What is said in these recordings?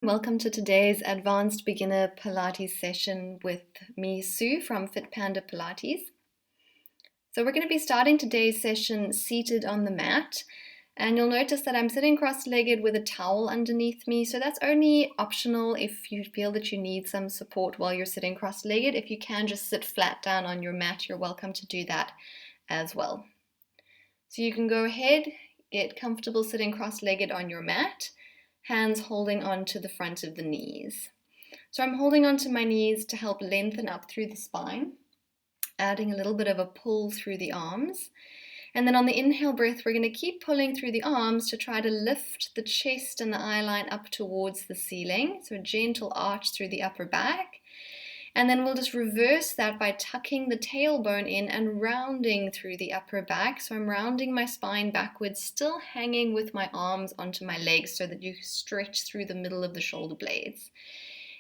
Welcome to today's Advanced Beginner Pilates session with me, Sue from Fit Panda Pilates. So we're going to be starting today's session seated on the mat, and you'll notice that I'm sitting cross-legged with a towel underneath me, so that's only optional if you feel that you need some support while you're sitting cross-legged. If you can just sit flat down on your mat, you're welcome to do that as well. So you can go ahead, get comfortable sitting cross-legged on your mat, hands holding onto the front of the knees. So I'm holding onto my knees to help lengthen up through the spine, adding a little bit of a pull through the arms. And then on the inhale breath, we're going to keep pulling through the arms to try to lift the chest and the eye line up towards the ceiling. So a gentle arch through the upper back. And then we'll just reverse that by tucking the tailbone in and rounding through the upper back. So I'm rounding my spine backwards, still hanging with my arms onto my legs so that you stretch through the middle of the shoulder blades.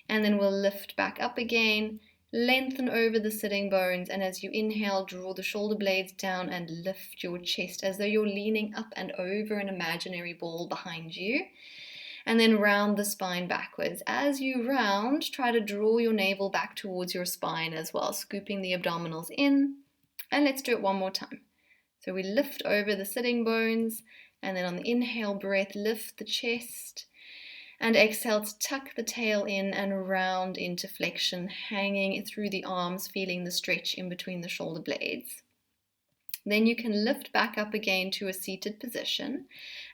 And then we'll lift back up again, lengthen over the sitting bones, and as you inhale, draw the shoulder blades down and lift your chest as though you're leaning up and over an imaginary ball behind you. And then round the spine backwards. As you round, try to draw your navel back towards your spine as well, scooping the abdominals in. And let's do it one more time. So we lift over the sitting bones, and then on the inhale breath, lift the chest. And exhale to tuck the tail in and round into flexion, hanging through the arms, feeling the stretch in between the shoulder blades. Then you can lift back up again to a seated position.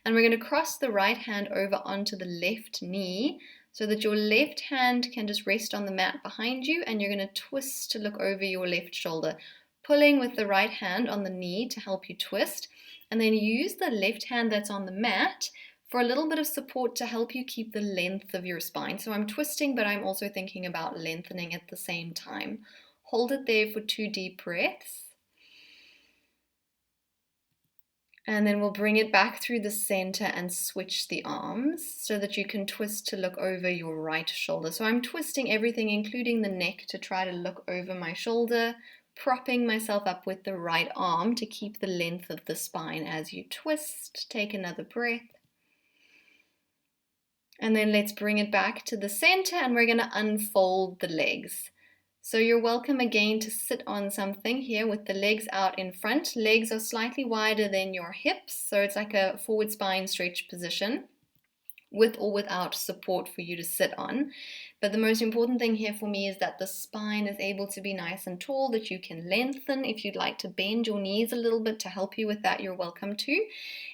And we're going to cross the right hand over onto the left knee so that your left hand can just rest on the mat behind you, and you're going to twist to look over your left shoulder, pulling with the right hand on the knee to help you twist. And then use the left hand that's on the mat for a little bit of support to help you keep the length of your spine. So I'm twisting, but I'm also thinking about lengthening at the same time. Hold it there for 2 deep breaths. And then we'll bring it back through the center and switch the arms so that you can twist to look over your right shoulder. So I'm twisting everything, including the neck, to try to look over my shoulder, propping myself up with the right arm to keep the length of the spine as you twist. Take another breath. And then let's bring it back to the center, and we're going to unfold the legs. So you're welcome again to sit on something here with the legs out in front. Legs are slightly wider than your hips, so it's like a forward spine stretch position, with or without support for you to sit on. But the most important thing here for me is that the spine is able to be nice and tall, that you can lengthen. If you'd like to bend your knees a little bit to help you with that, you're welcome to.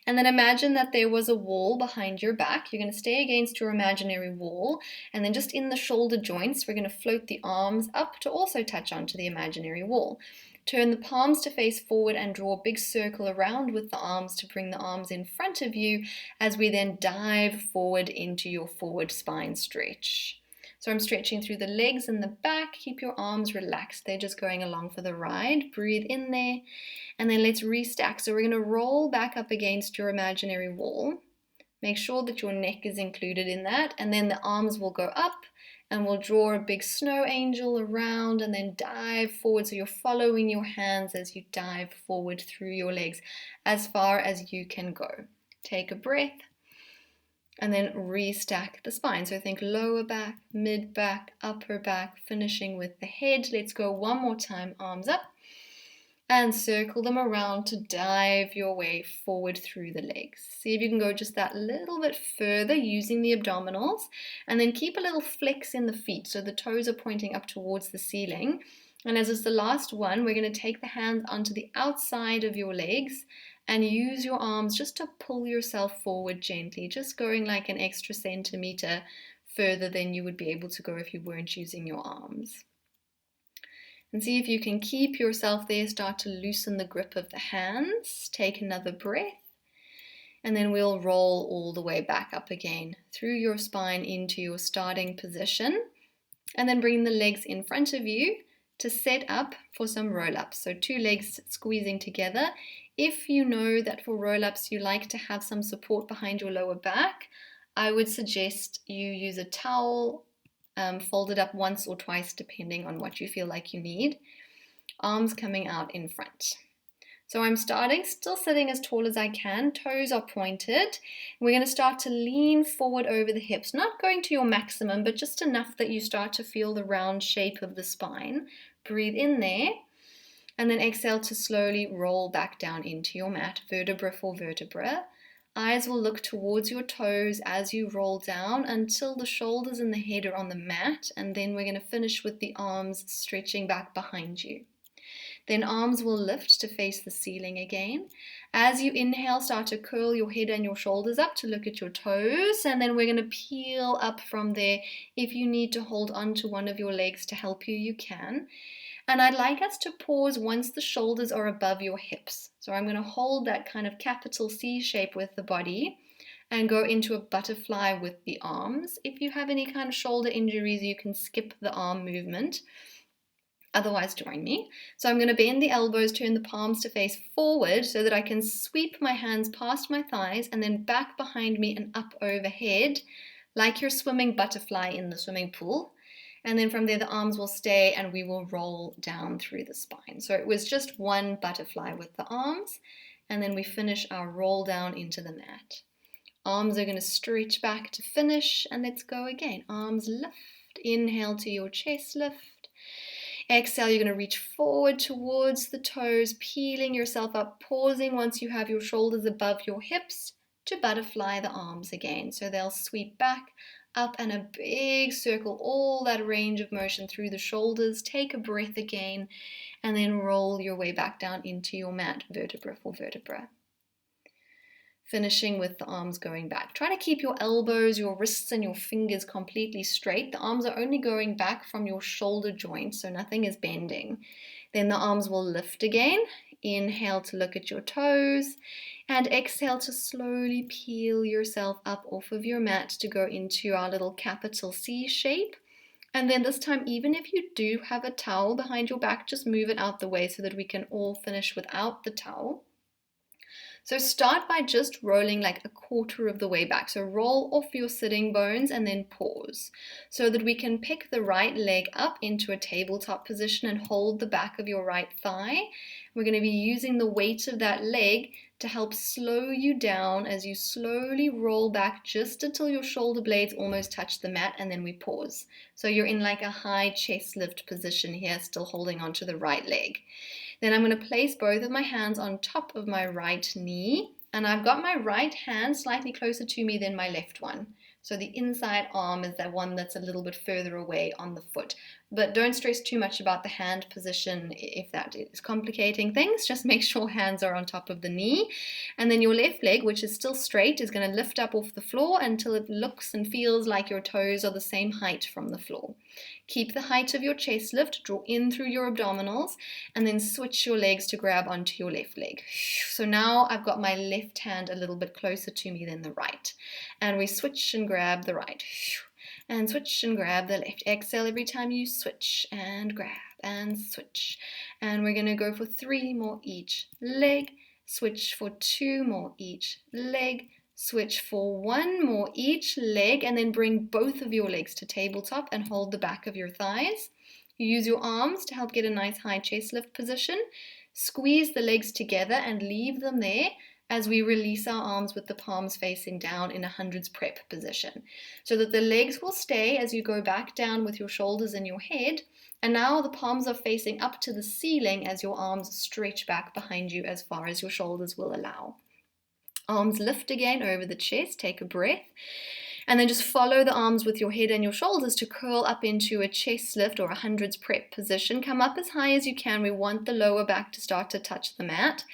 And then imagine that there was a wall behind your back. You're going to stay against your imaginary wall, and then just in the shoulder joints, we're going to float the arms up to also touch onto the imaginary wall. Turn the palms to face forward and draw a big circle around with the arms to bring the arms in front of you as we then dive forward into your forward spine stretch. So I'm stretching through the legs and the back. Keep your arms relaxed. They're just going along for the ride. Breathe in there. And then let's restack. So we're going to roll back up against your imaginary wall. Make sure that your neck is included in that. And then the arms will go up, and we'll draw a big snow angel around and then dive forward. So you're following your hands as you dive forward through your legs as far as you can go. Take a breath and then restack the spine. So think lower back, mid back, upper back, finishing with the head. Let's go one more time, arms up, and circle them around to dive your way forward through the legs. See if you can go just that little bit further using the abdominals, and then keep a little flex in the feet so the toes are pointing up towards the ceiling. And as is the last one, we're going to take the hands onto the outside of your legs and use your arms just to pull yourself forward gently, just going like an extra centimeter further than you would be able to go if you weren't using your arms. And see if you can keep yourself there. Start to loosen the grip of the hands. Take another breath. And then we'll roll all the way back up again through your spine into your starting position. And then bring the legs in front of you to set up for some roll-ups. So 2 legs squeezing together. If you know that for roll-ups you like to have some support behind your lower back, I would suggest you use a towel, fold it up once or twice depending on what you feel like you need. Arms coming out in front. So I'm starting, still sitting as tall as I can, toes are pointed. We're going to start to lean forward over the hips, not going to your maximum, but just enough that you start to feel the round shape of the spine. Breathe in there, and then exhale to slowly roll back down into your mat, vertebra for vertebra. Eyes will look towards your toes as you roll down until the shoulders and the head are on the mat, and then we're going to finish with the arms stretching back behind you. Then arms will lift to face the ceiling again. As you inhale, start to curl your head and your shoulders up to look at your toes, and then we're going to peel up from there. If you need to hold on to one of your legs to help you, you can. And I'd like us to pause once the shoulders are above your hips. So I'm going to hold that kind of capital C shape with the body and go into a butterfly with the arms. If you have any kind of shoulder injuries, you can skip the arm movement. Otherwise, join me. So I'm going to bend the elbows, turn the palms to face forward so that I can sweep my hands past my thighs and then back behind me and up overhead, like you're swimming butterfly in the swimming pool. And then from there, the arms will stay and we will roll down through the spine. So it was just one butterfly with the arms. And then we finish our roll down into the mat. Arms are going to stretch back to finish. And let's go again. Arms lift. Inhale to your chest lift. Exhale, you're going to reach forward towards the toes, peeling yourself up, pausing once you have your shoulders above your hips to butterfly the arms again. So they'll sweep back, up, and a big circle, all that range of motion through the shoulders. Take a breath again, and then roll your way back down into your mat, vertebra for vertebra. Finishing with the arms going back. Try to keep your elbows, your wrists, and your fingers completely straight. The arms are only going back from your shoulder joint, so nothing is bending. Then the arms will lift again. Inhale to look at your toes, and exhale to slowly peel yourself up off of your mat to go into our little capital C shape. And then this time, even if you do have a towel behind your back, just move it out the way so that we can all finish without the towel. So start by just rolling like a quarter of the way back. So roll off your sitting bones and then pause so that we can pick the right leg up into a tabletop position and hold the back of your right thigh. We're going to be using the weight of that leg to help slow you down as you slowly roll back just until your shoulder blades almost touch the mat, and then we pause. So you're in like a high chest lift position here, still holding onto the right leg. Then I'm going to place both of my hands on top of my right knee, and I've got my right hand slightly closer to me than my left one. So the inside arm is the one that's a little bit further away on the foot. But don't stress too much about the hand position if that is complicating things. Just make sure hands are on top of the knee. And then your left leg, which is still straight, is going to lift up off the floor until it looks and feels like your toes are the same height from the floor. Keep the height of your chest lift, draw in through your abdominals, and then switch your legs to grab onto your left leg. So now I've got my left hand a little bit closer to me than the right. And we switch and grab the right. And switch and grab the left. Exhale every time you switch and grab and switch. And we're going to go for 3 more each leg. Switch for 2 more each leg. Switch for 1 more each leg, and then bring both of your legs to tabletop and hold the back of your thighs. You use your arms to help get a nice high chest lift position. Squeeze the legs together and leave them there as we release our arms with the palms facing down in a hundreds prep position, so that the legs will stay as you go back down with your shoulders and your head. And now the palms are facing up to the ceiling as your arms stretch back behind you as far as your shoulders will allow. Arms lift again over the chest, take a breath, and then just follow the arms with your head and your shoulders to curl up into a chest lift or a hundreds prep position. Come up as high as you can. We want the lower back to start to touch the mat,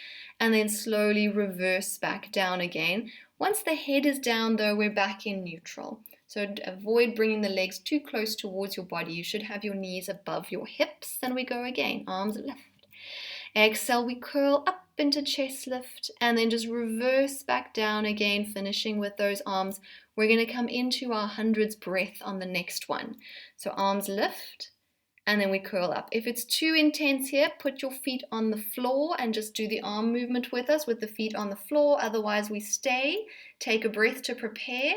and then slowly reverse back down again. Once the head is down though, we're back in neutral. So avoid bringing the legs too close towards your body. You should have your knees above your hips. And we go again, arms lift. Exhale, we curl up into chest lift and then just reverse back down again, finishing with those arms. We're going to come into our hundreds breath on the next one. So arms lift and then we curl up. If it's too intense here, put your feet on the floor and just do the arm movement with us with the feet on the floor. Otherwise, we stay. Take a breath to prepare.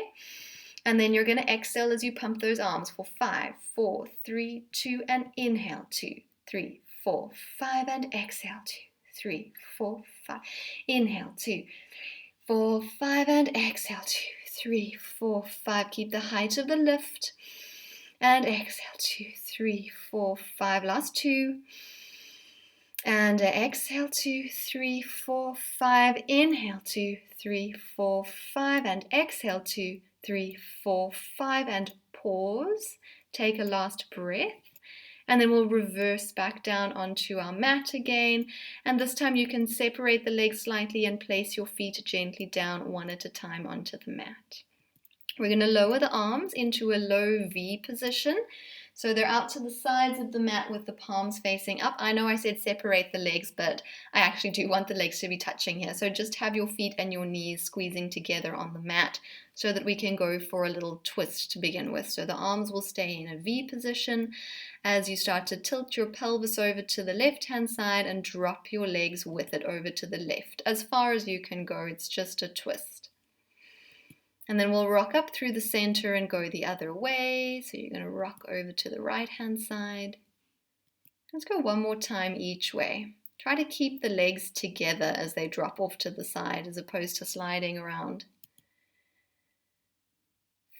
And then you're going to exhale as you pump those arms for 5, 4, 3, 2, and inhale 2, 3, 4, 5, and exhale 2, 3, 4, 5. Inhale, 2, 4, 5, and exhale, 2, 3, 4, 5. Keep the height of the lift. And exhale, 2, 3, 4, 5. Last 2. And exhale, 2, 3, 4, 5. Inhale, 2, 3, 4, 5. And exhale, 2, 3, 4, 5. And pause. Take a last breath. And then we'll reverse back down onto our mat again. And this time you can separate the legs slightly and place your feet gently down one at a time onto the mat. We're going to lower the arms into a low V position. So they're out to the sides of the mat with the palms facing up. I know I said separate the legs, but I actually do want the legs to be touching here. So just have your feet and your knees squeezing together on the mat so that we can go for a little twist to begin with. So the arms will stay in a V position as you start to tilt your pelvis over to the left-hand side and drop your legs with it over to the left. As far as you can go, it's just a twist. And then we'll rock up through the center and go the other way. So you're going to rock over to the right-hand side. Let's go one more time each way. Try to keep the legs together as they drop off to the side as opposed to sliding around.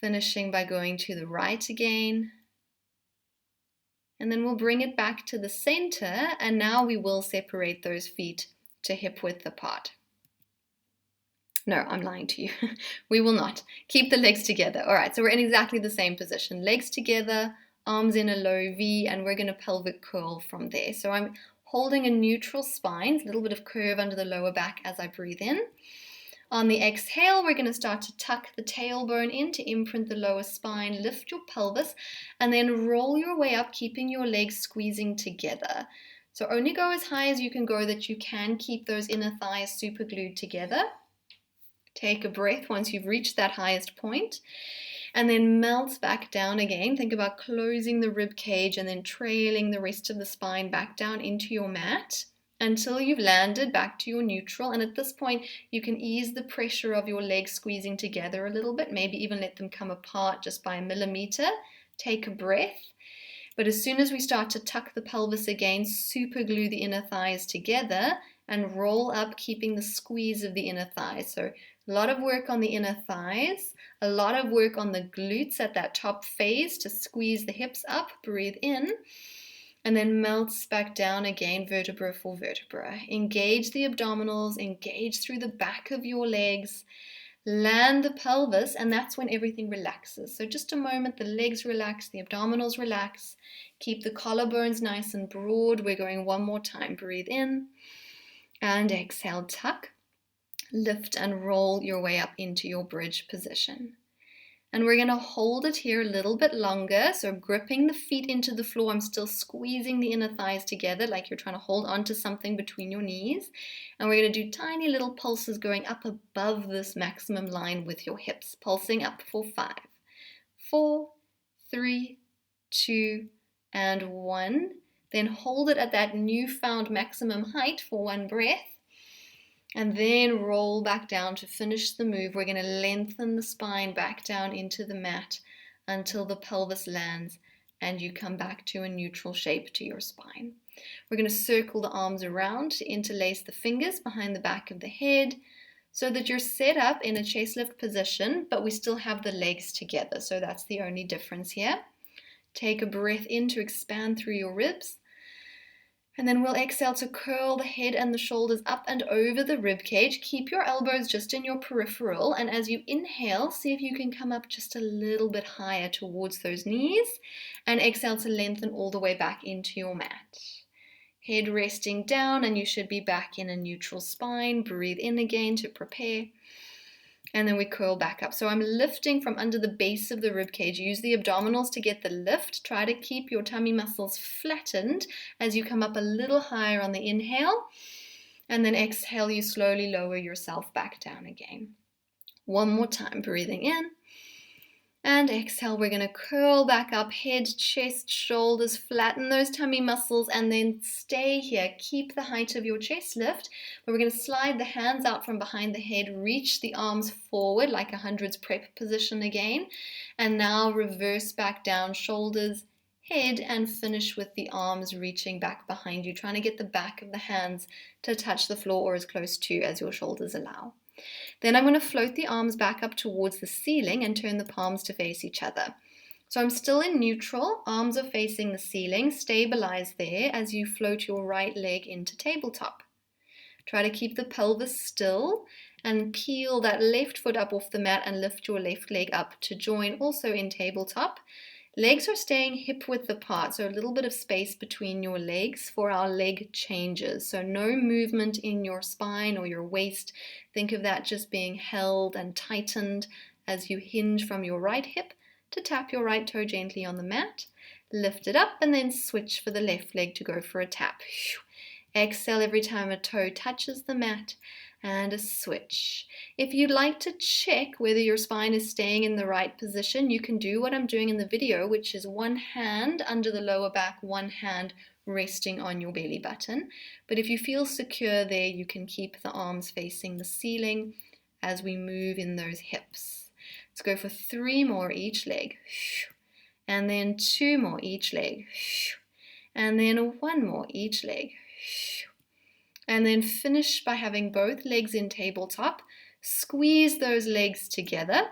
Finishing by going to the right again. And then we'll bring it back to the center, and now we will separate those feet to hip width apart. No, I'm lying to you. We will not. Keep the legs together. All right, so we're in exactly the same position. Legs together, arms in a low V, and we're going to pelvic curl from there. So I'm holding a neutral spine, a little bit of curve under the lower back as I breathe in. On the exhale, we're going to start to tuck the tailbone in to imprint the lower spine, lift your pelvis, and then roll your way up, keeping your legs squeezing together. So only go as high as you can go that you can keep those inner thighs super glued together. Take a breath once you've reached that highest point, and then melt back down again. Think about closing the rib cage and then trailing the rest of the spine back down into your mat until you've landed back to your neutral. And at this point, you can ease the pressure of your legs squeezing together a little bit, maybe even let them come apart just by a millimeter. Take a breath. But as soon as we start to tuck the pelvis again, super glue the inner thighs together and roll up, keeping the squeeze of the inner thighs. So a lot of work on the inner thighs, a lot of work on the glutes at that top phase to squeeze the hips up. Breathe in, and then melts back down again, vertebra for vertebra. Engage the abdominals, engage through the back of your legs, land the pelvis, and that's when everything relaxes. So just a moment, the legs relax, the abdominals relax. Keep the collarbones nice and broad. We're going one more time. Breathe in, and exhale, tuck. Lift and roll your way up into your bridge position. And we're going to hold it here a little bit longer. So gripping the feet into the floor, I'm still squeezing the inner thighs together like you're trying to hold onto something between your knees. And we're going to do tiny little pulses going up above this maximum line with your hips. Pulsing up for 5, 4, 3, 2, and 1. Then hold it at that newfound maximum height for one breath. And then roll back down to finish the move. We're going to lengthen the spine back down into the mat until the pelvis lands and you come back to a neutral shape to your spine. We're going to circle the arms around to interlace the fingers behind the back of the head so that you're set up in a chest lift position, but we still have the legs together. So that's the only difference here. Take a breath in to expand through your ribs. And then we'll exhale to curl the head and the shoulders up and over the rib cage. Keep your elbows just in your peripheral. And as you inhale, see if you can come up just a little bit higher towards those knees. And exhale to lengthen all the way back into your mat. Head resting down, and you should be back in a neutral spine. Breathe in again to prepare. And then we curl back up. So I'm lifting from under the base of the rib cage. Use the abdominals to get the lift. Try to keep your tummy muscles flattened as you come up a little higher on the inhale. And then exhale, you slowly lower yourself back down again. One more time, breathing in. And exhale, we're going to curl back up, head, chest, shoulders, flatten those tummy muscles, and then stay here. Keep the height of your chest lift, but we're going to slide the hands out from behind the head, reach the arms forward like a hundreds prep position again, and now reverse back down, shoulders, head, and finish with the arms reaching back behind you, trying to get the back of the hands to touch the floor or as close to as your shoulders allow. Then I'm going to float the arms back up towards the ceiling and turn the palms to face each other. So I'm still in neutral, arms are facing the ceiling, stabilize there as you float your right leg into tabletop. Try to keep the pelvis still and peel that left foot up off the mat and lift your left leg up to join also in tabletop. Legs are staying hip width apart, so a little bit of space between your legs for our leg changes. So no movement in your spine or your waist. Think of that just being held and tightened as you hinge from your right hip to tap your right toe gently on the mat. Lift it up and then switch for the left leg to go for a tap. Exhale every time a toe touches the mat and a switch. If you'd like to check whether your spine is staying in the right position, you can do what I'm doing in the video, which is one hand under the lower back, one hand resting on your belly button. But if you feel secure there, you can keep the arms facing the ceiling as we move in those hips. Let's go for 3 more each leg. And then 2 more each leg. And then 1 more each leg. And then finish by having both legs in tabletop. Squeeze those legs together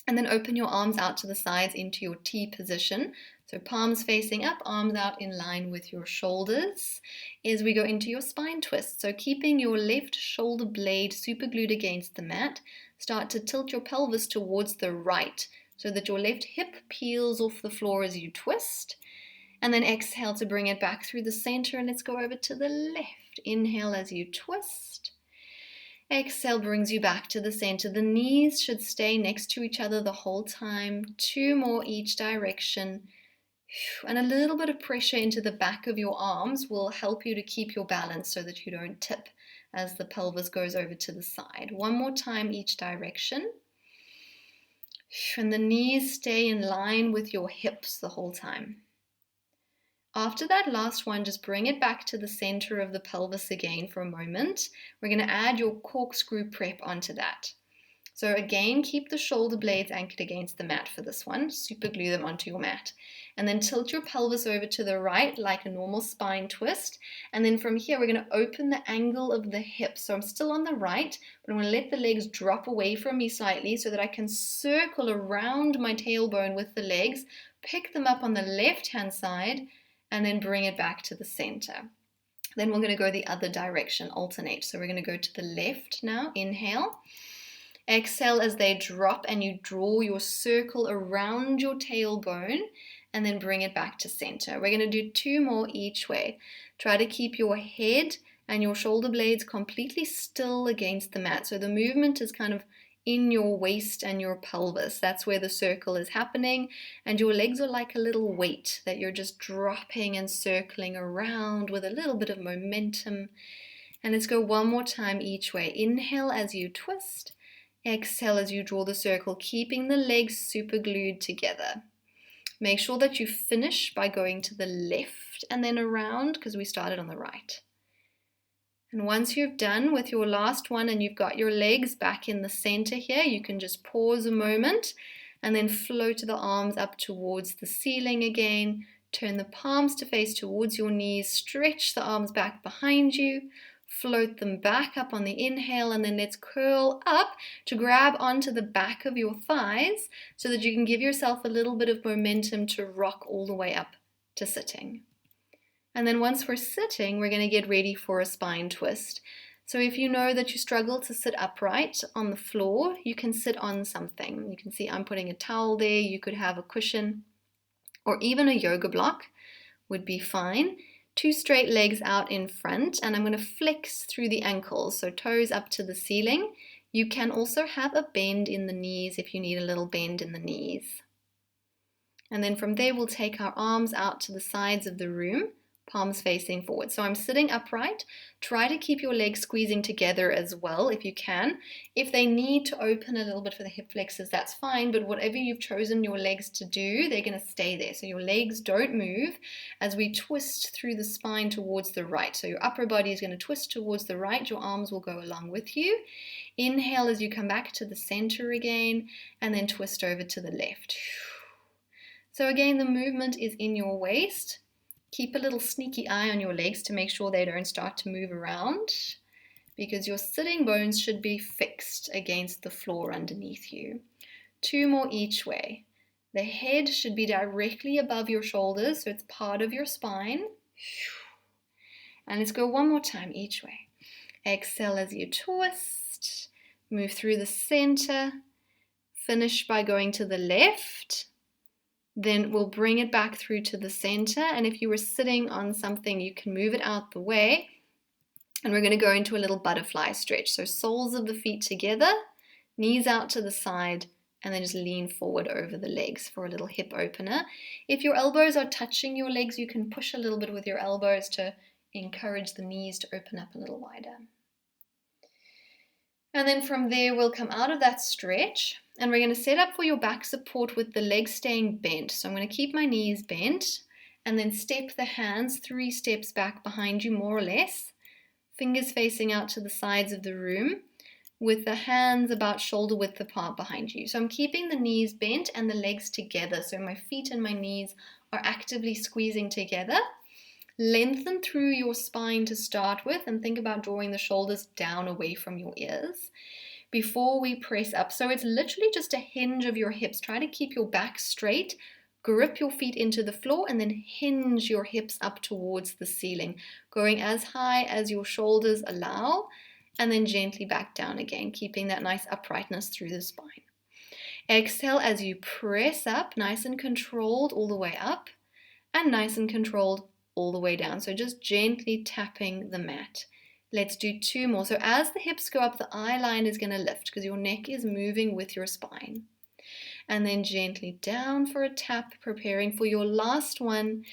and then open your arms out to the sides into your T position. So palms facing up, arms out in line with your shoulders as we go into your spine twist. So keeping your left shoulder blade super glued against the mat, start to tilt your pelvis towards the right so that your left hip peels off the floor as you twist. And then exhale to bring it back through the center, and let's go over to the left. Inhale as you twist. Exhale brings you back to the center. The knees should stay next to each other the whole time. 2 more each direction. And a little bit of pressure into the back of your arms will help you to keep your balance so that you don't tip as the pelvis goes over to the side. 1 more time each direction. And the knees stay in line with your hips the whole time. After that last one, just bring it back to the center of the pelvis again for a moment. We're going to add your corkscrew prep onto that. So again, keep the shoulder blades anchored against the mat for this one. Super glue them onto your mat. And then tilt your pelvis over to the right like a normal spine twist. And then from here, we're going to open the angle of the hips. So I'm still on the right, but I'm going to let the legs drop away from me slightly so that I can circle around my tailbone with the legs, pick them up on the left-hand side, and then bring it back to the center. Then we're going to go the other direction, alternate. So we're going to go to the left now. Inhale. Exhale as they drop and you draw your circle around your tailbone and then bring it back to center. We're going to do 2 more each way. Try to keep your head and your shoulder blades completely still against the mat. So the movement is kind of in your waist and your pelvis. That's where the circle is happening, and your legs are like a little weight that you're just dropping and circling around with a little bit of momentum. And let's go 1 more time each way. Inhale as you twist. Exhale as you draw the circle, keeping the legs super glued together. Make sure that you finish by going to the left and then around because we started on the right. And once you've done with your last one and you've got your legs back in the center here, you can just pause a moment and then float the arms up towards the ceiling again. Turn the palms to face towards your knees. Stretch the arms back behind you. Float them back up on the inhale, and then let's curl up to grab onto the back of your thighs so that you can give yourself a little bit of momentum to rock all the way up to sitting. And then once we're sitting, we're going to get ready for a spine twist. So if you know that you struggle to sit upright on the floor, you can sit on something. You can see I'm putting a towel there. You could have a cushion or even a yoga block would be fine. 2 straight legs out in front, and I'm going to flex through the ankles, so toes up to the ceiling. You can also have a bend in the knees if you need a little bend in the knees. And then from there, we'll take our arms out to the sides of the room, palms facing forward. So I'm sitting upright. Try to keep your legs squeezing together as well if you can. If they need to open a little bit for the hip flexors, that's fine, but whatever you've chosen your legs to do, they're going to stay there. So your legs don't move as we twist through the spine towards the right. So your upper body is going to twist towards the right. Your arms will go along with you. Inhale as you come back to the center again, and then twist over to the left. So again, the movement is in your waist. Keep a little sneaky eye on your legs to make sure they don't start to move around, because your sitting bones should be fixed against the floor underneath you. 2 more each way. The head should be directly above your shoulders, so it's part of your spine. And let's go 1 more time each way. Exhale as you twist. Move through the center. Finish by going to the left. Then we'll bring it back through to the center. And if you were sitting on something, you can move it out the way. And we're going to go into a little butterfly stretch. So soles of the feet together, knees out to the side, and then just lean forward over the legs for a little hip opener. If your elbows are touching your legs, you can push a little bit with your elbows to encourage the knees to open up a little wider. And then from there, we'll come out of that stretch, and we're going to set up for your back support with the legs staying bent. So I'm going to keep my knees bent, and then step the hands 3 steps back behind you, more or less. Fingers facing out to the sides of the room, with the hands about shoulder width apart behind you. So I'm keeping the knees bent and the legs together. So my feet and my knees are actively squeezing together. Lengthen through your spine to start with, and think about drawing the shoulders down away from your ears before we press up. So it's literally just a hinge of your hips. Try to keep your back straight. Grip your feet into the floor and then hinge your hips up towards the ceiling, going as high as your shoulders allow, and then gently back down again, keeping that nice uprightness through the spine. Exhale as you press up, nice and controlled all the way up, and nice and controlled all the way down. So just gently tapping the mat. Let's do 2 more. So as the hips go up, the eye line is going to lift because your neck is moving with your spine. And then gently down for a tap, preparing for your last one.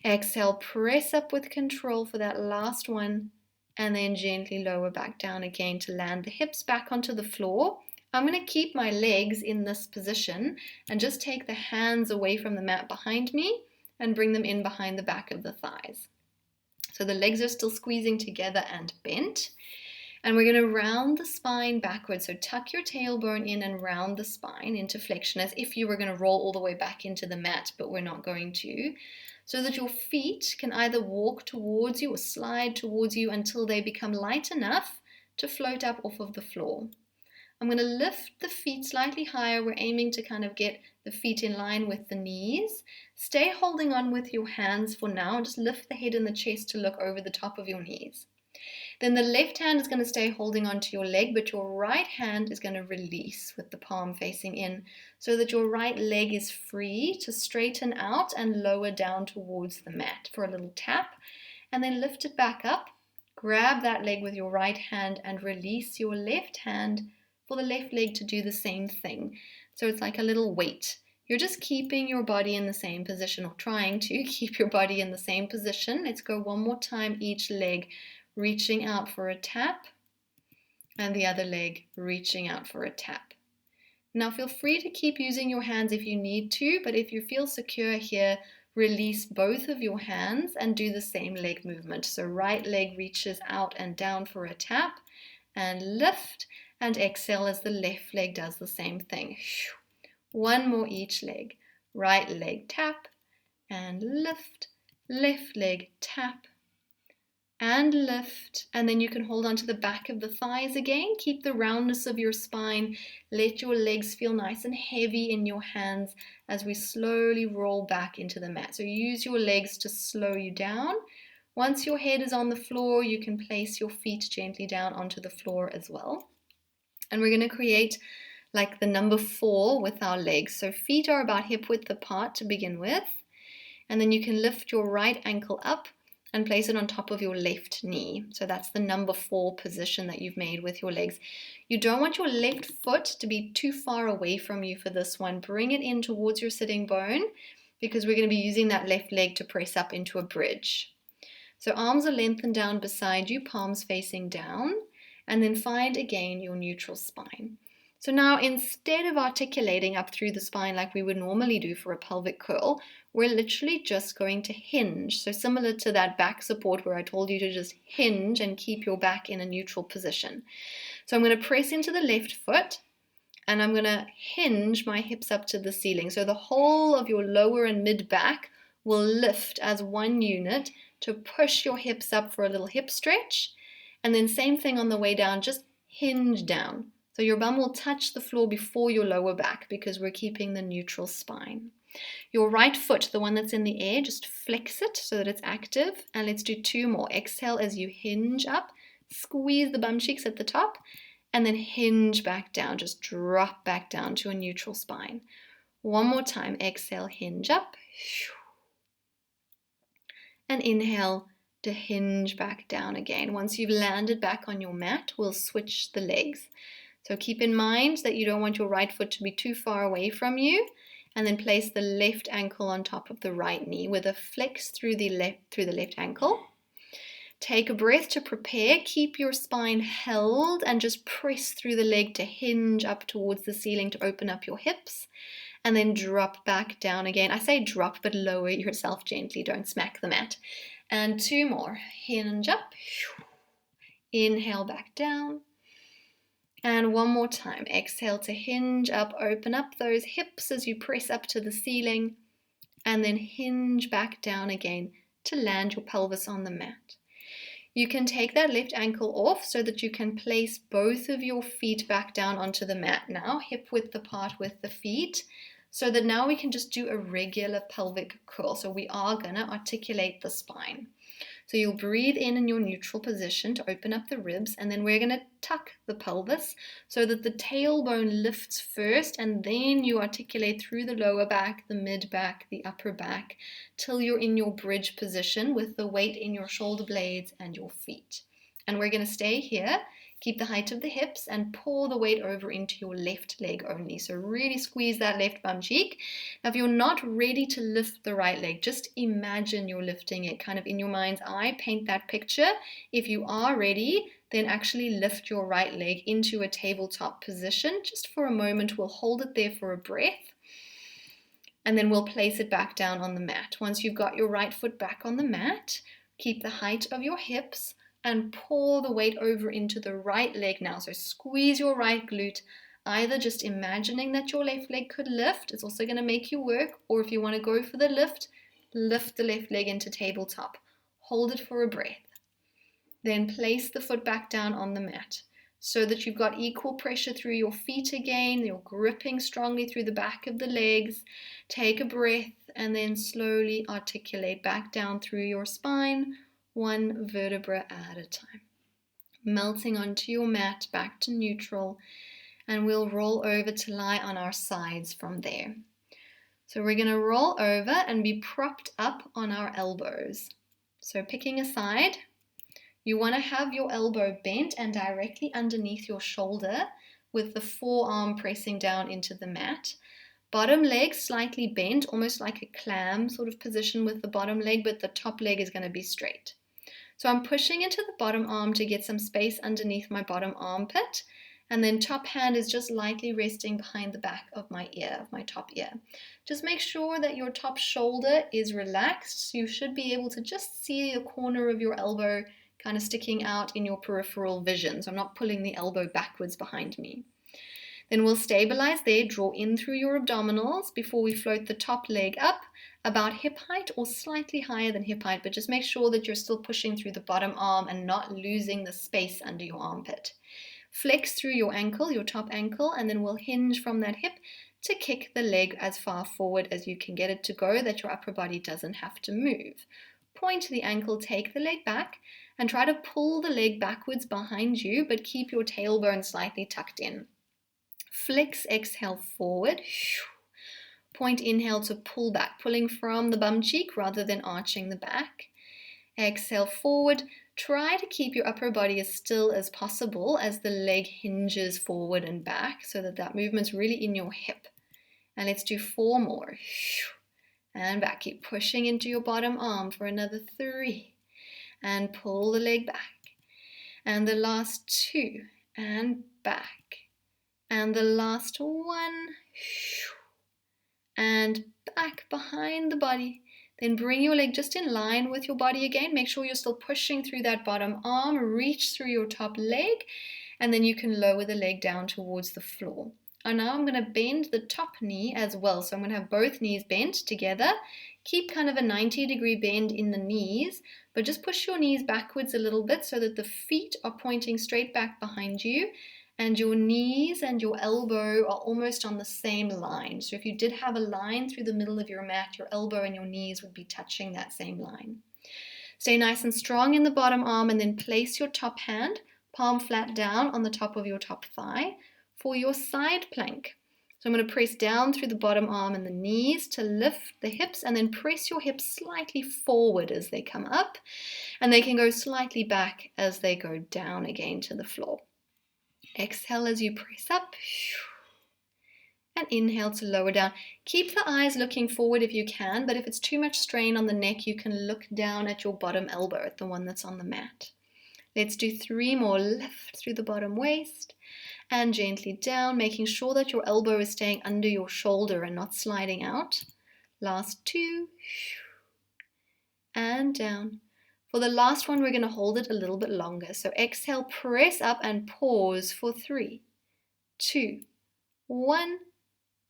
Exhale, press up with control for that last one, and then gently lower back down again to land the hips back onto the floor. I'm going to keep my legs in this position and just take the hands away from the mat behind me and bring them in behind the back of the thighs. So the legs are still squeezing together and bent. And we're going to round the spine backwards. So tuck your tailbone in and round the spine into flexion, as if you were going to roll all the way back into the mat, but we're not going to. So that your feet can either walk towards you or slide towards you until they become light enough to float up off of the floor. I'm going to lift the feet slightly higher. We're aiming to kind of get the feet in line with the knees. Stay holding on with your hands for now. Just lift the head and the chest to look over the top of your knees. Then the left hand is going to stay holding onto your leg, but your right hand is going to release with the palm facing in, so that your right leg is free to straighten out and lower down towards the mat for a little tap, and then lift it back up. Grab that leg with your right hand and release your left hand for the left leg to do the same thing. So it's like a little weight. You're just keeping your body in the same position, or trying to keep your body in the same position. Let's go 1 more time, each leg reaching out for a tap, and the other leg reaching out for a tap. Now feel free to keep using your hands if you need to, but if you feel secure here, release both of your hands and do the same leg movement. So right leg reaches out and down for a tap, and lift, and exhale as the left leg does the same thing. 1 more each leg. Right leg tap and lift, left leg tap and lift, and then you can hold on to the back of the thighs again. Keep the roundness of your spine. Let your legs feel nice and heavy in your hands as we slowly roll back into the mat. So use your legs to slow you down. Once your head is on the floor, you can place your feet gently down onto the floor as well. And we're going to create like the number 4 with our legs. So feet are about hip width apart to begin with, and then you can lift your right ankle up and place it on top of your left knee. So that's the number 4 position that you've made with your legs. You don't want your left foot to be too far away from you for this one. Bring it in towards your sitting bone, because we're going to be using that left leg to press up into a bridge. So arms are lengthened down beside you, palms facing down, and then find again your neutral spine. So now, instead of articulating up through the spine like we would normally do for a pelvic curl, we're literally just going to hinge. So similar to that back support where I told you to just hinge and keep your back in a neutral position. So I'm going to press into the left foot, and I'm gonna hinge my hips up to the ceiling. So the whole of your lower and mid back will lift as one unit to push your hips up for a little hip stretch. And then same thing on the way down, just hinge down. So your bum will touch the floor before your lower back because we're keeping the neutral spine. Your right foot, the one that's in the air, just flex it so that it's active. And let's do 2 more. Exhale as you hinge up, squeeze the bum cheeks at the top, and then hinge back down, just drop back down to a neutral spine. One more time, exhale, hinge up, and inhale to hinge back down again. Once you've landed back on your mat, we'll switch the legs. So keep in mind that you don't want your right foot to be too far away from you, and then place the left ankle on top of the right knee with a flex through the left ankle. Take a breath to prepare. Keep your spine held and just press through the leg to hinge up towards the ceiling to open up your hips. And then drop back down again. I say drop, but lower yourself gently. Don't smack the mat. And 2 more. Hinge up. Inhale back down. And one more time. Exhale to hinge up. Open up those hips as you press up to the ceiling. And then hinge back down again to land your pelvis on the mat. You can take that left ankle off so that you can place both of your feet back down onto the mat now, hip width apart with the feet, so that now we can just do a regular pelvic curl. So we are going to articulate the spine. So you'll breathe in your neutral position to open up the ribs, and then we're going to tuck the pelvis so that the tailbone lifts first, and then you articulate through the lower back, the mid back, the upper back, till you're in your bridge position with the weight in your shoulder blades and your feet. And we're going to stay here. Keep the height of the hips and pour the weight over into your left leg only. So really squeeze that left bum cheek. Now, if you're not ready to lift the right leg, just imagine you're lifting it kind of in your mind's eye. Paint that picture. If you are ready, then actually lift your right leg into a tabletop position. Just for a moment, we'll hold it there for a breath. And then we'll place it back down on the mat. Once you've got your right foot back on the mat, keep the height of your hips and pour the weight over into the right leg now. So squeeze your right glute, either just imagining that your left leg could lift. It's also going to make you work. Or if you want to go for the lift the left leg into tabletop. Hold it for a breath. Then place the foot back down on the mat so that you've got equal pressure through your feet again. You're gripping strongly through the back of the legs. Take a breath and then slowly articulate back down through your spine, one vertebra at a time. Melting onto your mat back to neutral, and we'll roll over to lie on our sides from there. So we're going to roll over and be propped up on our elbows. So picking a side, you want to have your elbow bent and directly underneath your shoulder with the forearm pressing down into the mat. Bottom leg slightly bent, almost like a clam sort of position with the bottom leg, but the top leg is going to be straight. So I'm pushing into the bottom arm to get some space underneath my bottom armpit, and then top hand is just lightly resting behind the back of my ear, of my top ear. Just make sure that your top shoulder is relaxed. So you should be able to just see the corner of your elbow kind of sticking out in your peripheral vision. So I'm not pulling the elbow backwards behind me. Then we'll stabilize there, draw in through your abdominals before we float the top leg up about hip height or slightly higher than hip height, but just make sure that you're still pushing through the bottom arm and not losing the space under your armpit. Flex through your ankle, your top ankle, and then we'll hinge from that hip to kick the leg as far forward as you can get it to go, that your upper body doesn't have to move. Point the ankle, take the leg back, and try to pull the leg backwards behind you, but keep your tailbone slightly tucked in. Flex, exhale forward. Point inhale to pull back, pulling from the bum cheek rather than arching the back. Exhale forward. Try to keep your upper body as still as possible as the leg hinges forward and back so that that movement's really in your hip. And let's do 4 more. And back. Keep pushing into your bottom arm for another 3. And pull the leg back. And the last 2. And back. And the last 1. And back behind the body. Then bring your leg just in line with your body again. Make sure you're still pushing through that bottom arm. Reach through your top leg. And then you can lower the leg down towards the floor. And now I'm going to bend the top knee as well. So I'm going to have both knees bent together. Keep kind of a 90-degree bend in the knees, but just push your knees backwards a little bit so that the feet are pointing straight back behind you and your knees and your elbow are almost on the same line. So if you did have a line through the middle of your mat, your elbow and your knees would be touching that same line. Stay nice and strong in the bottom arm and then place your top hand, palm flat down on the top of your top thigh for your side plank. So I'm going to press down through the bottom arm and the knees to lift the hips and then press your hips slightly forward as they come up and they can go slightly back as they go down again to the floor. Exhale as you press up and inhale to lower down. Keep the eyes looking forward if you can, but if it's too much strain on the neck, you can look down at your bottom elbow, at the one that's on the mat. Let's do 3 more. Lift through the bottom waist and gently down, making sure that your elbow is staying under your shoulder and not sliding out. Last 2 and down. For the last one, we're going to hold it a little bit longer. So exhale, press up and pause for 3, 2, 1,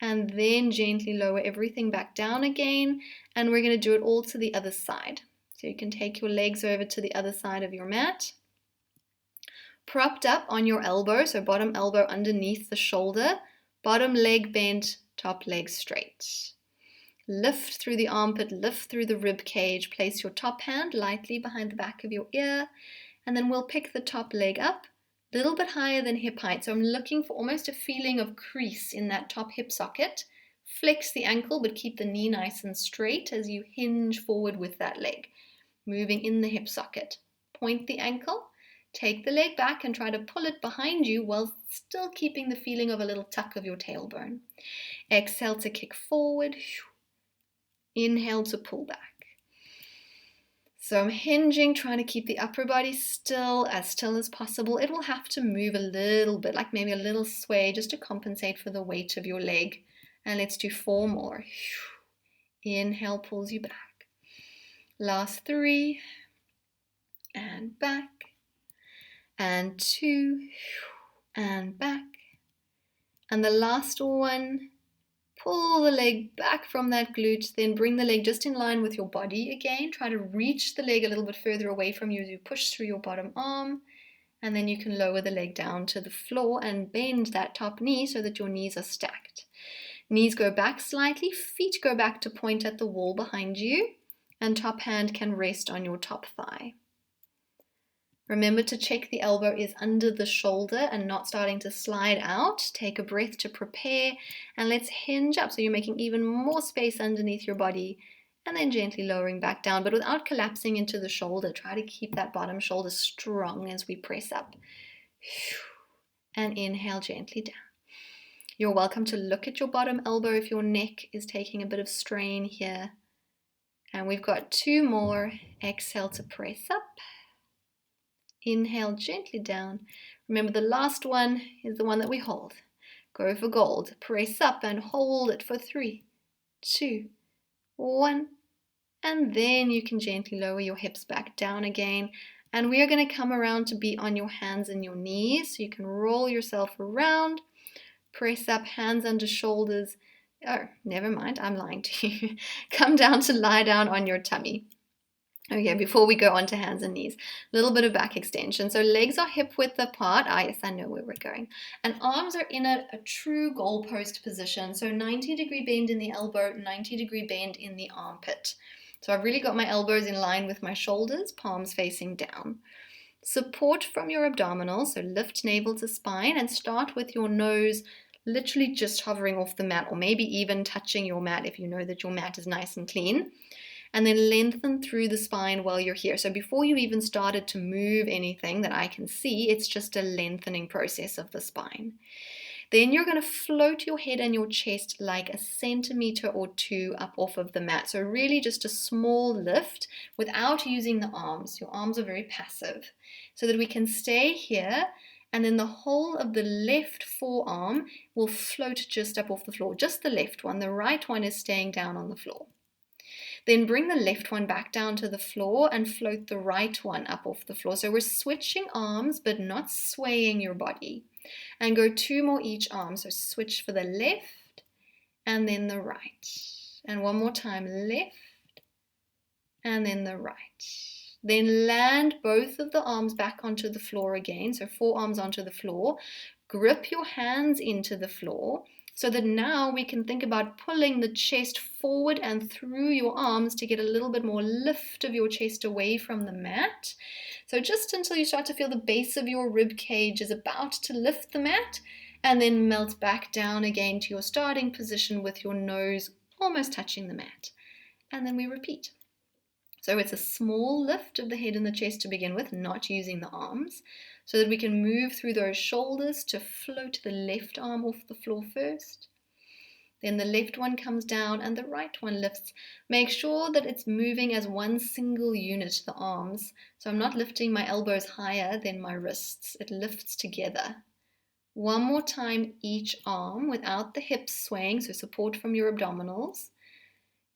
and then gently lower everything back down again. And we're going to do it all to the other side. So you can take your legs over to the other side of your mat. Propped up on your elbow, so bottom elbow underneath the shoulder, bottom leg bent, top leg straight. Lift through the armpit, lift through the rib cage, place your top hand lightly behind the back of your ear, and then we'll pick the top leg up, a little bit higher than hip height. So I'm looking for almost a feeling of crease in that top hip socket. Flex the ankle, but keep the knee nice and straight as you hinge forward with that leg, moving in the hip socket. Point the ankle. Take the leg back and try to pull it behind you while still keeping the feeling of a little tuck of your tailbone. Exhale to kick forward. Inhale to pull back. So I'm hinging, trying to keep the upper body still as possible. It will have to move a little bit, like maybe a little sway, just to compensate for the weight of your leg. And let's do 4 more. Inhale pulls you back. Last 3. And back. And 2, and back. And the last one, pull the leg back from that glute, then bring the leg just in line with your body again. Try to reach the leg a little bit further away from you as you push through your bottom arm. And then you can lower the leg down to the floor and bend that top knee so that your knees are stacked. Knees go back slightly, feet go back to point at the wall behind you, and top hand can rest on your top thigh. Remember to check the elbow is under the shoulder and not starting to slide out. Take a breath to prepare and let's hinge up so you're making even more space underneath your body and then gently lowering back down but without collapsing into the shoulder. Try to keep that bottom shoulder strong as we press up. And inhale gently down. You're welcome to look at your bottom elbow if your neck is taking a bit of strain here. And we've got 2 more. Exhale to press up. Inhale gently down. Remember the last one is the one that we hold. Go for gold. Press up and hold it for 3, 2, 1. And then you can gently lower your hips back down again. And we are going to come around to be on your hands and your knees. So you can roll yourself around. Press up, hands under shoulders. Oh, never mind, I'm lying to you. Come down to lie down on your tummy. Okay, before we go on to hands and knees, a little bit of back extension. So legs are hip width apart. Yes, I know where we're going. And arms are in a true goalpost position. So 90-degree bend in the elbow, 90-degree bend in the armpit. So I've really got my elbows in line with my shoulders, palms facing down. Support from your abdominals, so lift navel to spine and start with your nose literally just hovering off the mat or maybe even touching your mat if you know that your mat is nice and clean. And then lengthen through the spine while you're here. So before you even started to move anything that I can see, it's just a lengthening process of the spine. Then you're going to float your head and your chest like 1 centimeter or 2 up off of the mat. So really just a small lift without using the arms. Your arms are very passive. So that we can stay here and then the whole of the left forearm will float just up off the floor. Just the left one. The right one is staying down on the floor. Then bring the left one back down to the floor and float the right one up off the floor. So we're switching arms but not swaying your body. And go 2 more each arm. So switch for the left and then the right. And one more time, left and then the right. Then land both of the arms back onto the floor again. So forearms onto the floor. Grip your hands into the floor so that now we can think about pulling the chest forward and through your arms to get a little bit more lift of your chest away from the mat. So just until you start to feel the base of your rib cage is about to lift the mat, and then melt back down again to your starting position with your nose almost touching the mat. And then we repeat. So it's a small lift of the head and the chest to begin with, not using the arms, so that we can move through those shoulders to float the left arm off the floor first. Then the left one comes down and the right one lifts. Make sure that it's moving as one single unit, the arms. So I'm not lifting my elbows higher than my wrists. It lifts together. One more time each arm without the hips swaying, so support from your abdominals.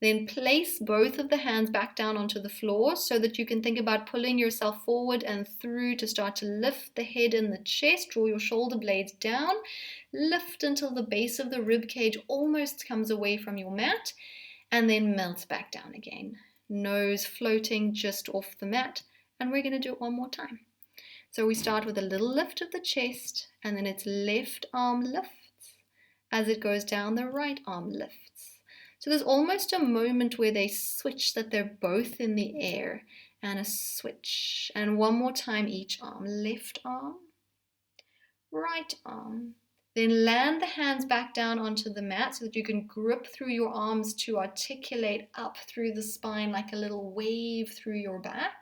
Then place both of the hands back down onto the floor so that you can think about pulling yourself forward and through to start to lift the head and the chest. Draw your shoulder blades down. Lift until the base of the rib cage almost comes away from your mat, and then melt back down again. Nose floating just off the mat, and we're going to do it one more time. So we start with a little lift of the chest, and then its left arm lifts. As it goes down, the right arm lifts. So there's almost a moment where they switch, that they're both in the air, and a switch. And one more time each arm. Left arm, right arm. Then land the hands back down onto the mat so that you can grip through your arms to articulate up through the spine like a little wave through your back.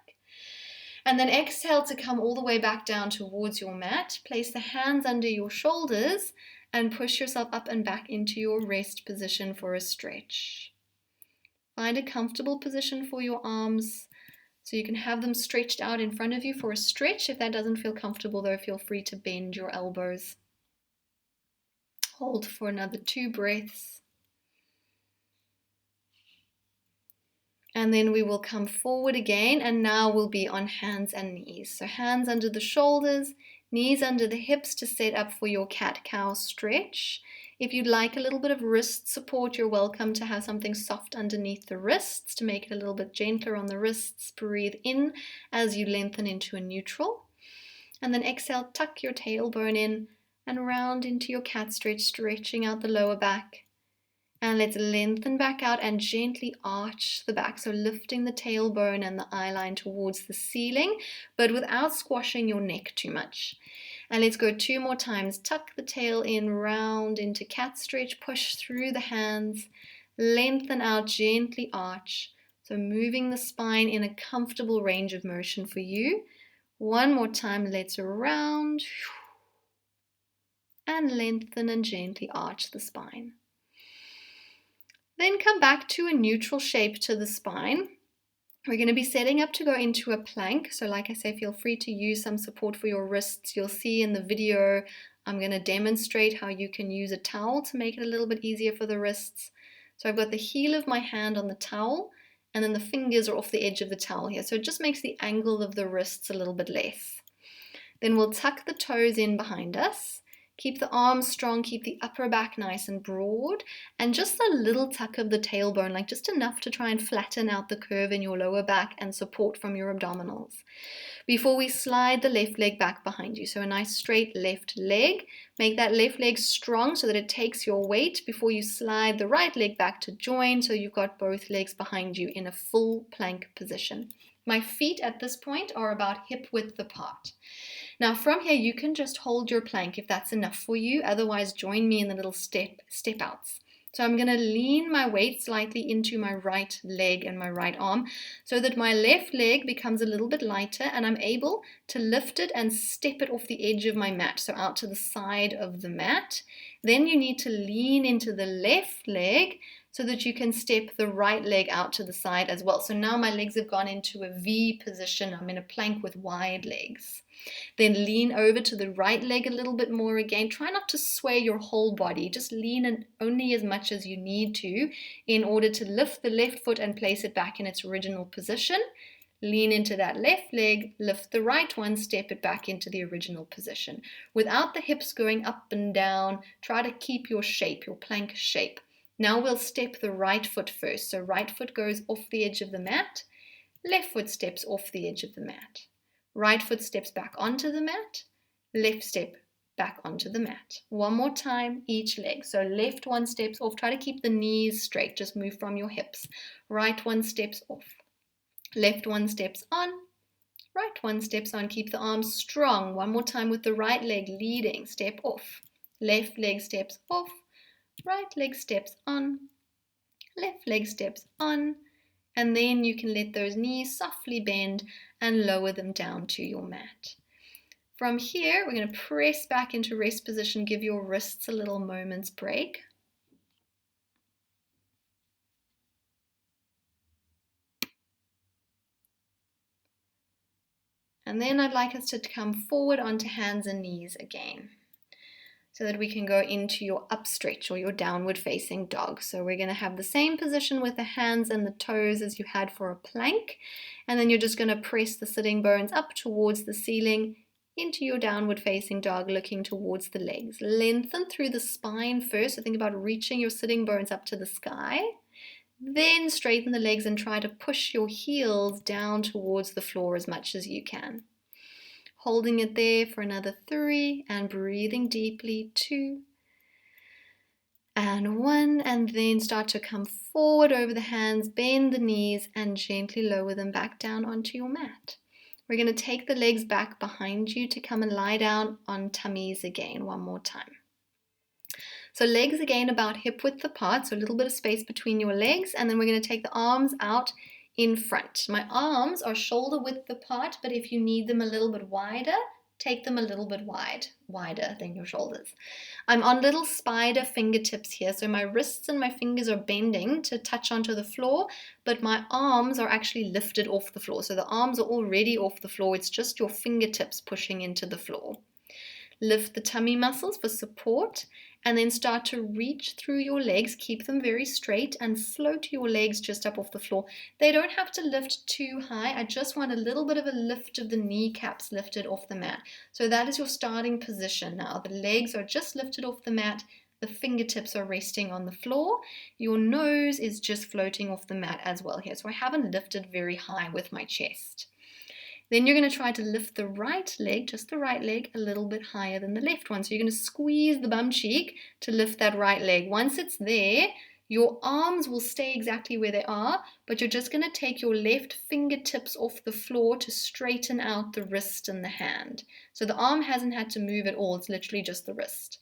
And then exhale to come all the way back down towards your mat. Place the hands under your shoulders and push yourself up and back into your rest position for a stretch. Find a comfortable position for your arms so you can have them stretched out in front of you for a stretch. If that doesn't feel comfortable though, feel free to bend your elbows. Hold for another 2 breaths. And then we will come forward again, and now we'll be on hands and knees. So hands under the shoulders, knees under the hips to set up for your cat-cow stretch. If you'd like a little bit of wrist support, you're welcome to have something soft underneath the wrists to make it a little bit gentler on the wrists. Breathe in as you lengthen into a neutral. And then exhale, tuck your tailbone in and round into your cat stretch, stretching out the lower back. And let's lengthen back out and gently arch the back. So lifting the tailbone and the eyeline towards the ceiling, but without squashing your neck too much. And let's go 2 more times. Tuck the tail in, round into cat stretch, push through the hands, lengthen out, gently arch. So moving the spine in a comfortable range of motion for you. One more time, let's round and lengthen and gently arch the spine. Then come back to a neutral shape to the spine. We're going to be setting up to go into a plank. So like I say, feel free to use some support for your wrists. You'll see in the video, I'm going to demonstrate how you can use a towel to make it a little bit easier for the wrists. So I've got the heel of my hand on the towel, and then the fingers are off the edge of the towel here. So it just makes the angle of the wrists a little bit less. Then we'll tuck the toes in behind us. Keep the arms strong, keep the upper back nice and broad, and just a little tuck of the tailbone, like just enough to try and flatten out the curve in your lower back and support from your abdominals. Before we slide the left leg back behind you, so a nice straight left leg. Make that left leg strong so that it takes your weight before you slide the right leg back to join, so you've got both legs behind you in a full plank position. My feet at this point are about hip width apart. Now from here, you can just hold your plank if that's enough for you. Otherwise, join me in the little step outs. So I'm going to lean my weight slightly into my right leg and my right arm so that my left leg becomes a little bit lighter and I'm able to lift it and step it off the edge of my mat, so out to the side of the mat. Then you need to lean into the left leg so that you can step the right leg out to the side as well. So now my legs have gone into a V position. I'm in a plank with wide legs. Then lean over to the right leg a little bit more again. Try not to sway your whole body. Just lean in only as much as you need to in order to lift the left foot and place it back in its original position. Lean into that left leg, lift the right one, step it back into the original position. Without the hips going up and down, try to keep your shape, your plank shape. Now we'll step the right foot first. So right foot goes off the edge of the mat, left foot steps off the edge of the mat. Right foot steps back onto the mat, left step back onto the mat. One more time, each leg. So left one steps off. Try to keep the knees straight. Just move from your hips. Right one steps off. Left one steps on. Right one steps on. Keep the arms strong. One more time with the right leg leading. Step off. Left leg steps off. Right leg steps on. Left leg steps on. And then you can let those knees softly bend and lower them down to your mat. From here, we're going to press back into rest position. Give your wrists a little moment's break. And then I'd like us to come forward onto hands and knees again, so that we can go into your up stretch or your downward facing dog. So we're going to have the same position with the hands and the toes as you had for a plank. And then you're just going to press the sitting bones up towards the ceiling into your downward facing dog, looking towards the legs. Lengthen through the spine first. So think about reaching your sitting bones up to the sky. Then straighten the legs and try to push your heels down towards the floor as much as you can. Holding it there for another 3 and breathing deeply, 2 and 1, and then start to come forward over the hands, bend the knees and gently lower them back down onto your mat. We're going to take the legs back behind you to come and lie down on tummies again one more time. So legs again about hip width apart, so a little bit of space between your legs, and then we're going to take the arms out in front. My arms are shoulder width apart, but if you need them a little bit wider, take them a little bit wider than your shoulders. I'm on little spider fingertips here, so my wrists and my fingers are bending to touch onto the floor, but my arms are actually lifted off the floor. So the arms are already off the floor, it's just your fingertips pushing into the floor. Lift the tummy muscles for support, and then start to reach through your legs. Keep them very straight and float your legs just up off the floor. They don't have to lift too high. I just want a little bit of a lift of the kneecaps lifted off the mat. So that is your starting position now. The legs are just lifted off the mat. The fingertips are resting on the floor. Your nose is just floating off the mat as well here. So I haven't lifted very high with my chest. Then you're going to try to lift the right leg, just the right leg, a little bit higher than the left one. So you're going to squeeze the bum cheek to lift that right leg. Once it's there, your arms will stay exactly where they are, but you're just going to take your left fingertips off the floor to straighten out the wrist and the hand. So the arm hasn't had to move at all. It's literally just the wrist.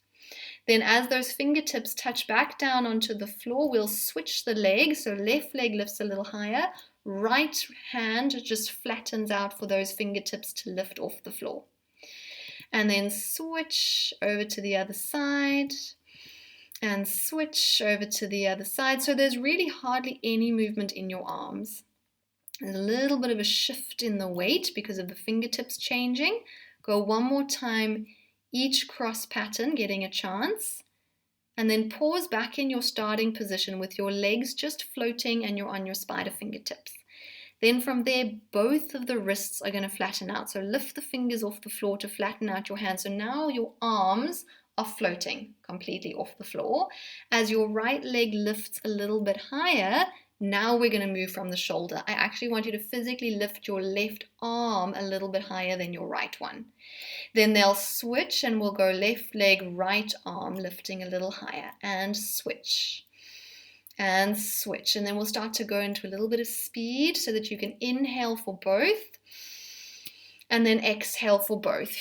Then as those fingertips touch back down onto the floor, we'll switch the leg. So left leg lifts a little higher. Right hand just flattens out for those fingertips to lift off the floor. And then switch over to the other side. And switch over to the other side. So there's really hardly any movement in your arms. There's a little bit of a shift in the weight because of the fingertips changing. Go one more time, each cross pattern getting a chance. And then pause back in your starting position with your legs just floating and you're on your spider fingertips. Then from there, both of the wrists are going to flatten out. So lift the fingers off the floor to flatten out your hands. So now your arms are floating completely off the floor. As your right leg lifts a little bit higher, now we're going to move from the shoulder. I actually want you to physically lift your left arm a little bit higher than your right one. Then they'll switch and we'll go left leg, right arm, lifting a little higher, and switch. And switch. And then we'll start to go into a little bit of speed so that you can inhale for both. And then exhale for both.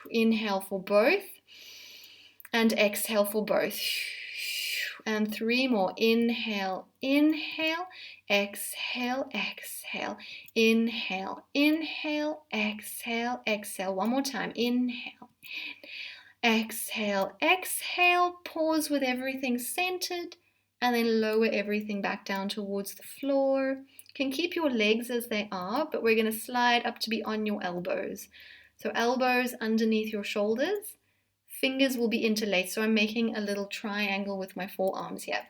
Inhale for both. And exhale for both. And 3 more. Inhale, inhale, exhale, exhale. Inhale, inhale, exhale, exhale. One more time. Inhale, exhale, exhale. Pause with everything centered. And then lower everything back down towards the floor. You can keep your legs as they are, but we're going to slide up to be on your elbows. So elbows underneath your shoulders. Fingers will be interlaced, so I'm making a little triangle with my forearms here.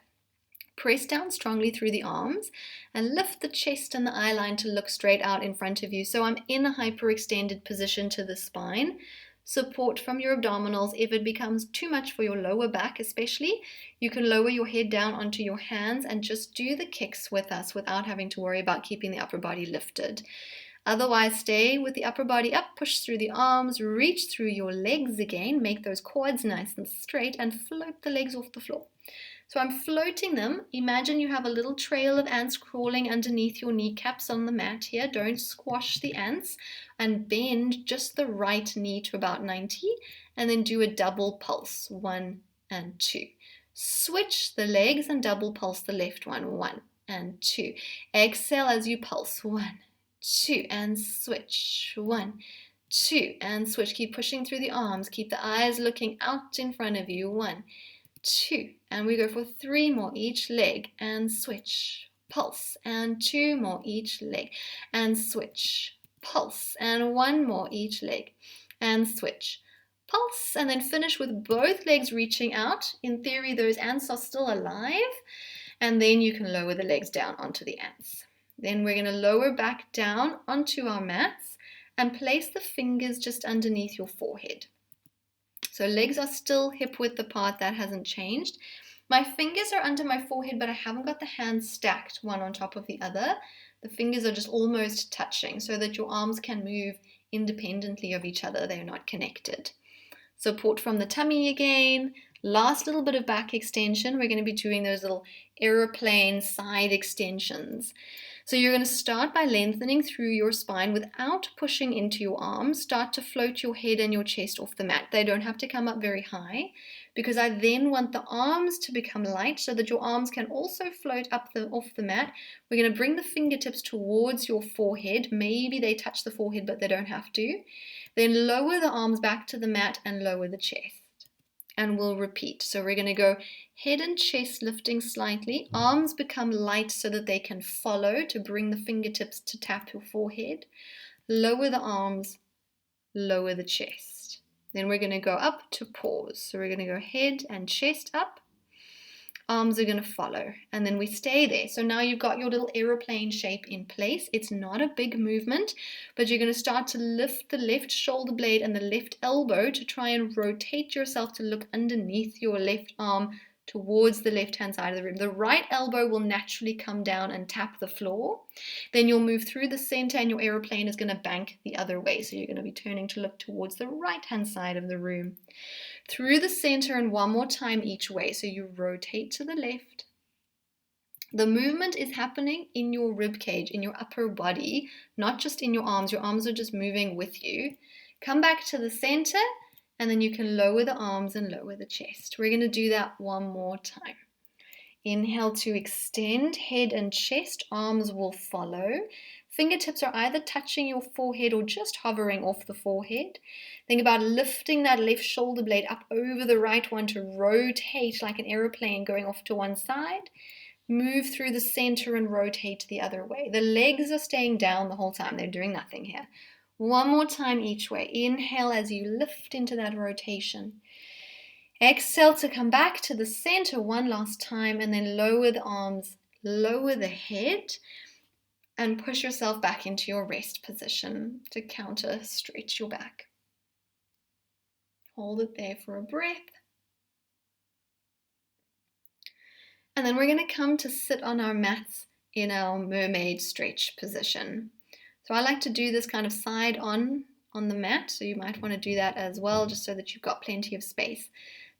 Press down strongly through the arms and lift the chest and the eye line to look straight out in front of you. So I'm in a hyperextended position to the spine. Support from your abdominals. If it becomes too much for your lower back especially, you can lower your head down onto your hands and just do the kicks with us without having to worry about keeping the upper body lifted. Otherwise, stay with the upper body up, push through the arms, reach through your legs again, make those quads nice and straight, and float the legs off the floor. So I'm floating them. Imagine you have a little trail of ants crawling underneath your kneecaps on the mat here. Don't squash the ants, and bend just the right knee to about 90, and then do a double pulse, 1 and 2. Switch the legs and double pulse the left one, 1 and 2. Exhale as you pulse, 1, 2, and switch, 1, 2, and switch. Keep pushing through the arms. Keep the eyes looking out in front of you, 1, 2, and we go for 3 more each leg, and switch, pulse, and 2 more each leg, and switch, pulse, and 1 more each leg, and switch, pulse, and then finish with both legs reaching out. In theory, those ants are still alive, and then you can lower the legs down onto the ants. Then we're going to lower back down onto our mats and place the fingers just underneath your forehead. So legs are still hip width apart, that hasn't changed. My fingers are under my forehead, but I haven't got the hands stacked one on top of the other. The fingers are just almost touching so that your arms can move independently of each other. They're not connected. Support from the tummy again. Last little bit of back extension. We're going to be doing those little aeroplane side extensions. So you're going to start by lengthening through your spine without pushing into your arms. Start to float your head and your chest off the mat. They don't have to come up very high, because I then want the arms to become light so that your arms can also float up off the mat. We're going to bring the fingertips towards your forehead. Maybe they touch the forehead, but they don't have to. Then lower the arms back to the mat and lower the chest. And we'll repeat. So we're going to go head and chest lifting slightly. Arms become light so that they can follow, to bring the fingertips to tap your forehead. Lower the arms, lower the chest. Then we're going to go up to pause. So we're going to go head and chest up. Arms are going to follow, and then we stay there. So now you've got your little aeroplane shape in place. It's not a big movement, but you're going to start to lift the left shoulder blade and the left elbow to try and rotate yourself to look underneath your left arm towards the left-hand side of the room. The right elbow will naturally come down and tap the floor. Then you'll move through the center and your aeroplane is going to bank the other way. So you're going to be turning to look towards the right-hand side of the room. Through the center and 1 more time each way. So you rotate to the left. The movement is happening in your rib cage, in your upper body, not just in your arms. Your arms are just moving with you. Come back to the center, and then you can lower the arms and lower the chest. We're going to do that 1 more time. Inhale to extend, head and chest, arms will follow. Fingertips are either touching your forehead or just hovering off the forehead. Think about lifting that left shoulder blade up over the right one to rotate like an aeroplane going off to one side. Move through the center and rotate the other way. The legs are staying down the whole time. They're doing nothing here. 1 more time each way. Inhale as you lift into that rotation. Exhale to come back to the center 1 last time, and then lower the arms, lower the head, and push yourself back into your rest position to counter stretch your back. Hold it there for a breath. And then we're going to come to sit on our mats in our mermaid stretch position. So I like to do this kind of side on the mat, so you might want to do that as well, just so that you've got plenty of space.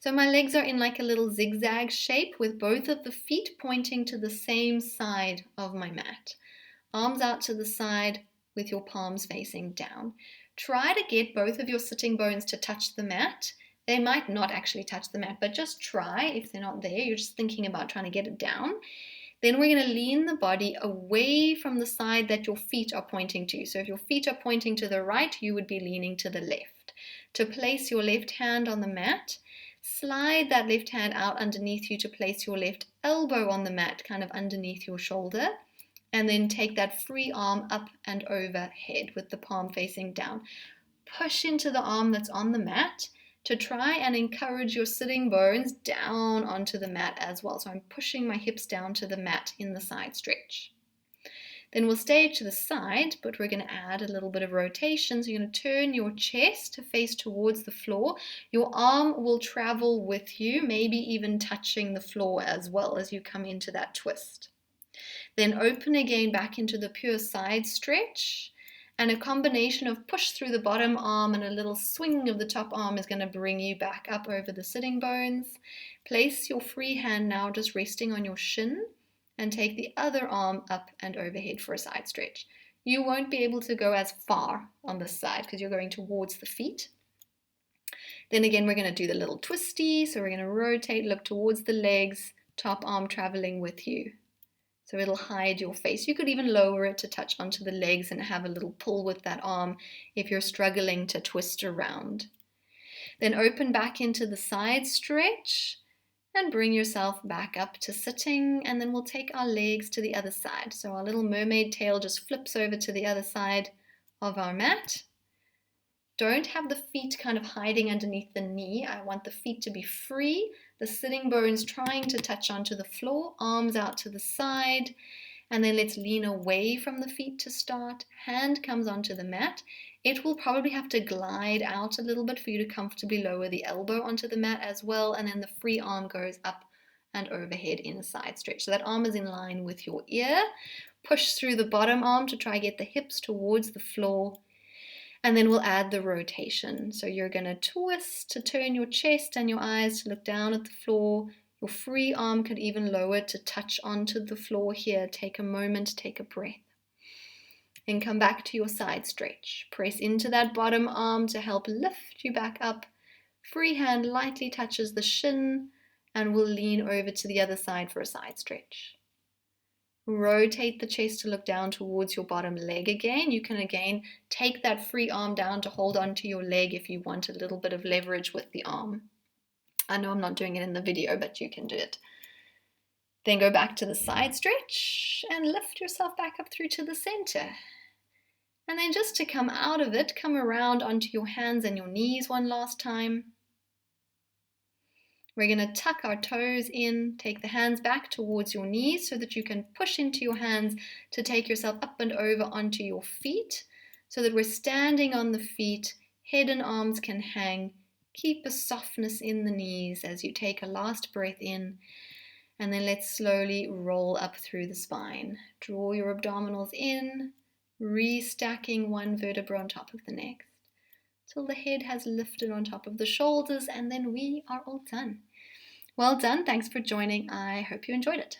So my legs are in like a little zigzag shape with both of the feet pointing to the same side of my mat. Arms out to the side with your palms facing down. Try to get both of your sitting bones to touch the mat. They might not actually touch the mat, but just try. If they're not there, you're just thinking about trying to get it down. Then we're going to lean the body away from the side that your feet are pointing to. So if your feet are pointing to the right, you would be leaning to the left. To place your left hand on the mat, slide that left hand out underneath you to place your left elbow on the mat, kind of underneath your shoulder. And then take that free arm up and overhead with the palm facing down. Push into the arm that's on the mat. to try and encourage your sitting bones down onto the mat as well. So I'm pushing my hips down to the mat in the side stretch. Then we'll stay to the side, but we're going to add a little bit of rotation. So you're going to turn your chest to face towards the floor. Your arm will travel with you, maybe even touching the floor as well as you come into that twist. Then open again back into the pure side stretch. And a combination of push through the bottom arm and a little swing of the top arm is going to bring you back up over the sitting bones. Place your free hand now just resting on your shin and take the other arm up and overhead for a side stretch. You won't be able to go as far on this side because you're going towards the feet. Then again, we're going to do the little twisty. So we're going to rotate, look towards the legs, top arm traveling with you. So it'll hide your face. You could even lower it to touch onto the legs and have a little pull with that arm if you're struggling to twist around. Then open back into the side stretch and bring yourself back up to sitting, and then we'll take our legs to the other side. So our little mermaid tail just flips over to the other side of our mat. Don't have the feet kind of hiding underneath the knee. I want the feet to be free, the sitting bones trying to touch onto the floor, arms out to the side, and then let's lean away from the feet to start. Hand comes onto the mat. It will probably have to glide out a little bit for you to comfortably lower the elbow onto the mat as well, and then the free arm goes up and overhead in a side stretch. So that arm is in line with your ear. Push through the bottom arm to try get the hips towards the floor. And then we'll add the rotation. So you're going to twist to turn your chest and your eyes to look down at the floor. Your free arm could even lower to touch onto the floor here. Take a moment, take a breath. Then come back to your side stretch. Press into that bottom arm to help lift you back up. Free hand lightly touches the shin and we'll lean over to the other side for a side stretch. Rotate the chest to look down towards your bottom leg again. You can again take that free arm down to hold onto your leg if you want a little bit of leverage with the arm. I know I'm not doing it in the video, but you can do it. Then go back to the side stretch and lift yourself back up through to the center. And then just to come out of it, come around onto your hands and your knees one last time. We're going to tuck our toes in, take the hands back towards your knees so that you can push into your hands to take yourself up and over onto your feet so that we're standing on the feet, head and arms can hang. Keep a softness in the knees as you take a last breath in, and then let's slowly roll up through the spine. Draw your abdominals in, restacking one vertebra on top of the next, till the head has lifted on top of the shoulders, and then we are all done. Well done. Thanks for joining. I hope you enjoyed it.